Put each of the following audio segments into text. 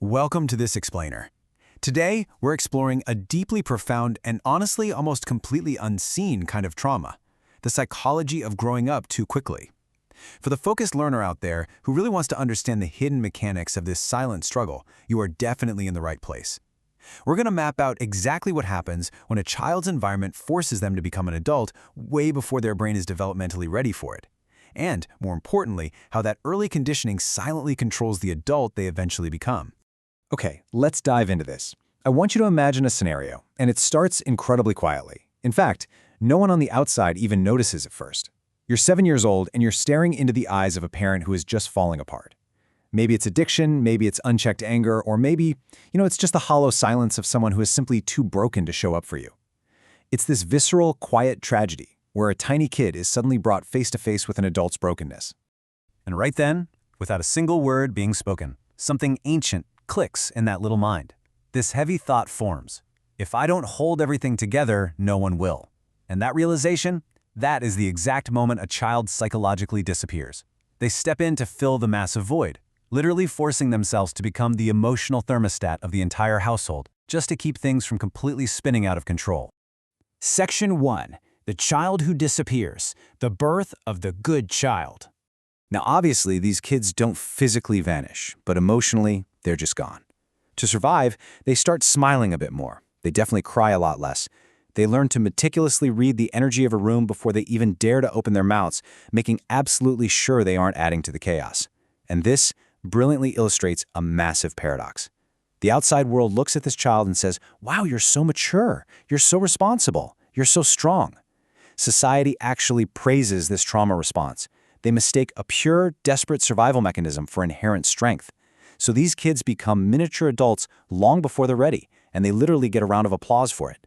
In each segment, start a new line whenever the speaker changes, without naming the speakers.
Welcome to this explainer. Today, we're exploring a deeply profound and honestly almost completely unseen kind of trauma, the psychology of growing up too quickly. For the focused learner out there who really wants to understand the hidden mechanics of this silent struggle, you are definitely in the right place. We're going to map out exactly what happens when a child's environment forces them to become an adult way before their brain is developmentally ready for it. And, more importantly, how that early conditioning silently controls the adult they eventually become.
Okay, let's dive into this. I want you to imagine a scenario, and it starts incredibly quietly. In fact, no one on the outside even notices at first. You're 7 years old, and you're staring into the eyes of a parent who is just falling apart. Maybe it's addiction, maybe it's unchecked anger, or maybe, it's just the hollow silence of someone who is simply too broken to show up for you. It's this visceral, quiet tragedy where a tiny kid is suddenly brought face to face with an adult's brokenness.
And right then, without a single word being spoken, something ancient clicks in that little mind. This heavy thought forms. If I don't hold everything together, no one will. And that realization, that is the exact moment a child psychologically disappears. They step in to fill the massive void, literally forcing themselves to become the emotional thermostat of the entire household, just to keep things from completely spinning out of control.
Section 1. The child who disappears. The birth of the good child.
Now, obviously, these kids don't physically vanish, but emotionally, they're just gone. To survive, they start smiling a bit more. They definitely cry a lot less. They learn to meticulously read the energy of a room before they even dare to open their mouths, making absolutely sure they aren't adding to the chaos. And this brilliantly illustrates a massive paradox. The outside world looks at this child and says, "Wow, you're so mature. You're so responsible. You're so strong." Society actually praises this trauma response. They mistake a pure, desperate survival mechanism for inherent strength. So these kids become miniature adults long before they're ready, and they literally get a round of applause for it.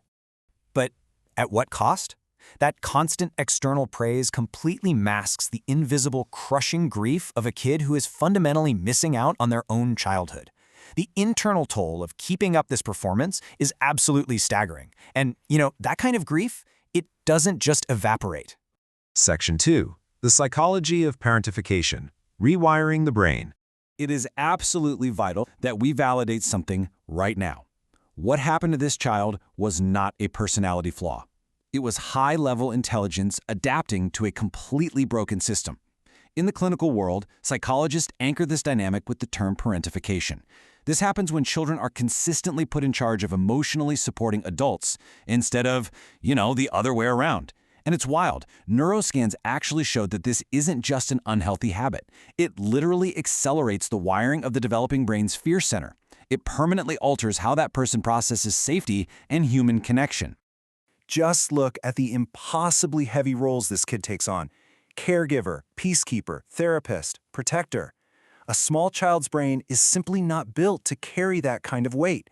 But at what cost? That constant external praise completely masks the invisible, crushing grief of a kid who is fundamentally missing out on their own childhood. The internal toll of keeping up this performance is absolutely staggering. And, that kind of grief, it doesn't just evaporate.
Section 2. The psychology of parentification, rewiring the brain.
It is absolutely vital that we validate something right now. What happened to this child was not a personality flaw. It was high-level intelligence adapting to a completely broken system. In the clinical world, psychologists anchor this dynamic with the term parentification. This happens when children are consistently put in charge of emotionally supporting adults instead of, the other way around. And it's wild. Neuroscans actually showed that this isn't just an unhealthy habit. It literally accelerates the wiring of the developing brain's fear center. It permanently alters how that person processes safety and human connection.
Just look at the impossibly heavy roles this kid takes on. Caregiver, peacekeeper, therapist, protector. A small child's brain is simply not built to carry that kind of weight.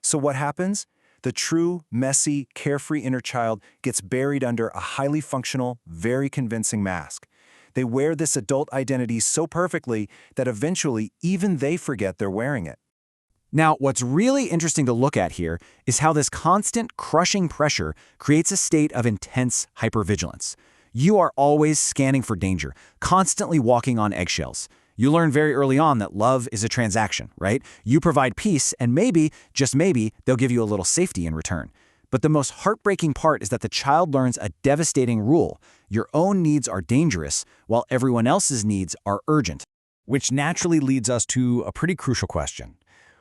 So what happens? The true, messy, carefree inner child gets buried under a highly functional, very convincing mask. They wear this adult identity so perfectly that eventually even they forget they're wearing it.
Now, what's really interesting to look at here is how this constant, crushing pressure creates a state of intense hypervigilance. You are always scanning for danger, constantly walking on eggshells. You learn very early on that love is a transaction, right? You provide peace, and maybe, just maybe, they'll give you a little safety in return. But the most heartbreaking part is that the child learns a devastating rule. Your own needs are dangerous, while everyone else's needs are urgent.
Which naturally leads us to a pretty crucial question.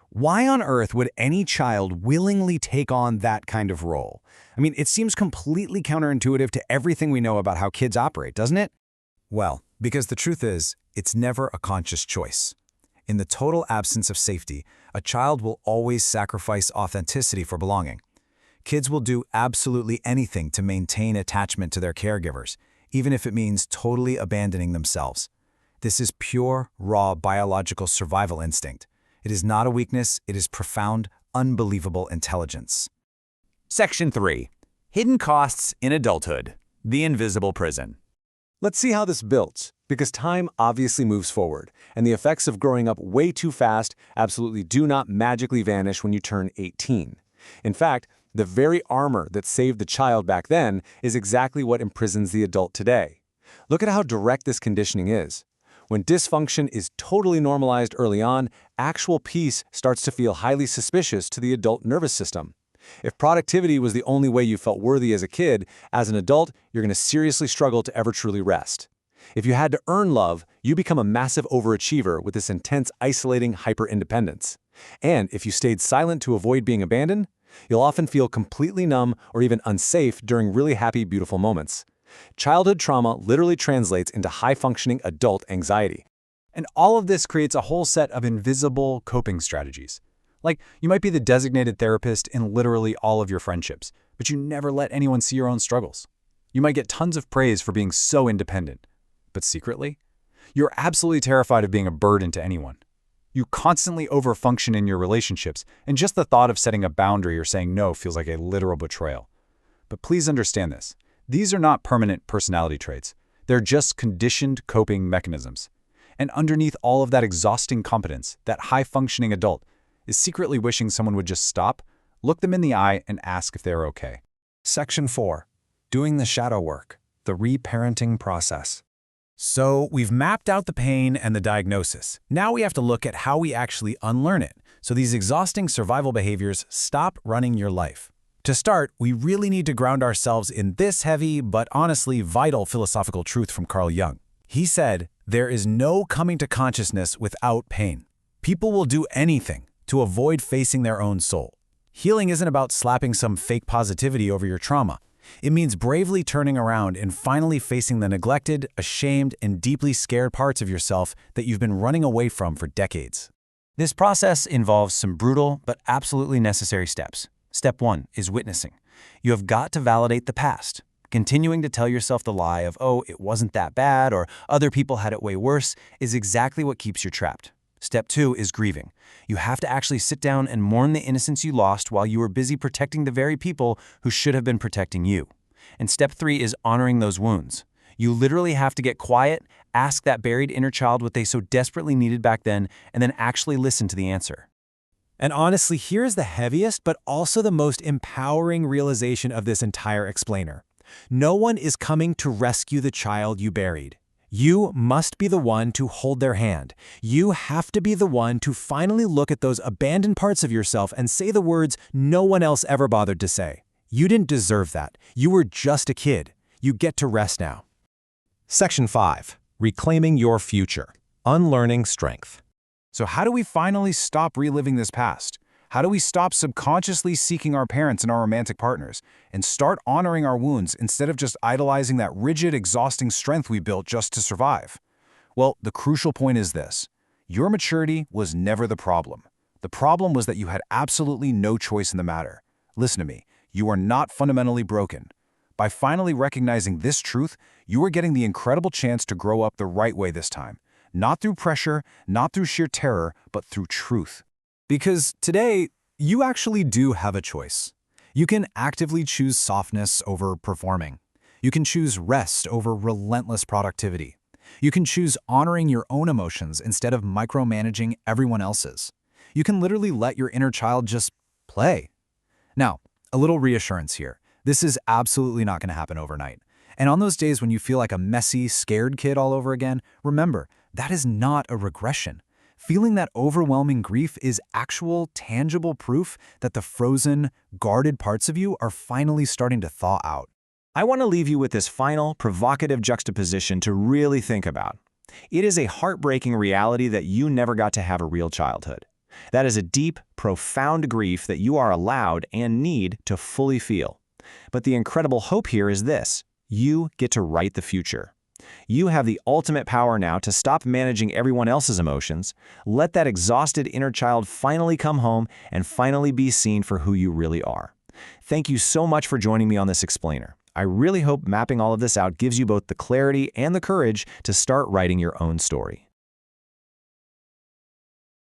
Why on earth would any child willingly take on that kind of role? It seems completely counterintuitive to everything we know about how kids operate, doesn't it? Well, because the truth is, it's never a conscious choice. In the total absence of safety, a child will always sacrifice authenticity for belonging. Kids will do absolutely anything to maintain attachment to their caregivers, even if it means totally abandoning themselves. This is pure, raw biological survival instinct. It is not a weakness, it is profound, unbelievable intelligence.
Section 3. Hidden costs in adulthood. The invisible prison.
Let's see how this builds, because time obviously moves forward, and the effects of growing up way too fast absolutely do not magically vanish when you turn 18. In fact, the very armor that saved the child back then is exactly what imprisons the adult today. Look at how direct this conditioning is. When dysfunction is totally normalized early on, actual peace starts to feel highly suspicious to the adult nervous system. If productivity was the only way you felt worthy as a kid, as an adult, you're going to seriously struggle to ever truly rest. If you had to earn love, you become a massive overachiever with this intense, isolating hyper-independence. And if you stayed silent to avoid being abandoned, you'll often feel completely numb or even unsafe during really happy, beautiful moments. Childhood trauma literally translates into high-functioning adult anxiety.
And all of this creates a whole set of invisible coping strategies. Like, you might be the designated therapist in literally all of your friendships, but you never let anyone see your own struggles. You might get tons of praise for being so independent, but secretly, you're absolutely terrified of being a burden to anyone. You constantly overfunction in your relationships, and just the thought of setting a boundary or saying no feels like a literal betrayal. But please understand this. These are not permanent personality traits. They're just conditioned coping mechanisms. And underneath all of that exhausting competence, that high-functioning adult is secretly wishing someone would just stop, look them in the eye, and ask if they're okay.
Section 4. Doing the shadow work, the reparenting process.
So we've mapped out the pain and the diagnosis. Now we have to look at how we actually unlearn it, so these exhausting survival behaviors stop running your life. To start, we really need to ground ourselves in this heavy but honestly vital philosophical truth from Carl Jung. He said, "There is no coming to consciousness without pain. People will do anything to avoid facing their own soul. Healing isn't about slapping some fake positivity over your trauma. It means bravely turning around and finally facing the neglected, ashamed, and deeply scared parts of yourself that you've been running away from for decades." This process involves some brutal but absolutely necessary steps. Step 1 is witnessing. You have got to validate the past. Continuing to tell yourself the lie of, "Oh, it wasn't that bad," or "other people had it way worse," is exactly what keeps you trapped. Step 2 is grieving. You have to actually sit down and mourn the innocence you lost while you were busy protecting the very people who should have been protecting you. And step 3 is honoring those wounds. You literally have to get quiet, ask that buried inner child what they so desperately needed back then, and then actually listen to the answer. And honestly, here's the heaviest but also the most empowering realization of this entire explainer. No one is coming to rescue the child you buried. You must be the one to hold their hand. You have to be the one to finally look at those abandoned parts of yourself and say the words no one else ever bothered to say. You didn't deserve that. You were just a kid. You get to rest now.
Section 5. Reclaiming your future. Unlearning strength.
So how do we finally stop reliving this past? How do we stop subconsciously seeking our parents and our romantic partners and start honoring our wounds instead of just idolizing that rigid, exhausting strength we built just to survive? Well, the crucial point is this. Your maturity was never the problem. The problem was that you had absolutely no choice in the matter. Listen to me. You are not fundamentally broken. By finally recognizing this truth, you are getting the incredible chance to grow up the right way this time. Not through pressure, not through sheer terror, but through truth. Because today, you actually do have a choice. You can actively choose softness over performing. You can choose rest over relentless productivity. You can choose honoring your own emotions instead of micromanaging everyone else's. You can literally let your inner child just play. Now, a little reassurance here. This is absolutely not going to happen overnight. And on those days when you feel like a messy, scared kid all over again, remember, that is not a regression. Feeling that overwhelming grief is actual, tangible proof that the frozen, guarded parts of you are finally starting to thaw out.
I want to leave you with this final, provocative juxtaposition to really think about. It is a heartbreaking reality that you never got to have a real childhood. That is a deep, profound grief that you are allowed and need to fully feel. But the incredible hope here is this: you get to write the future. You have the ultimate power now to stop managing everyone else's emotions, let that exhausted inner child finally come home, and finally be seen for who you really are. Thank you so much for joining me on this explainer. I really hope mapping all of this out gives you both the clarity and the courage to start writing your own story.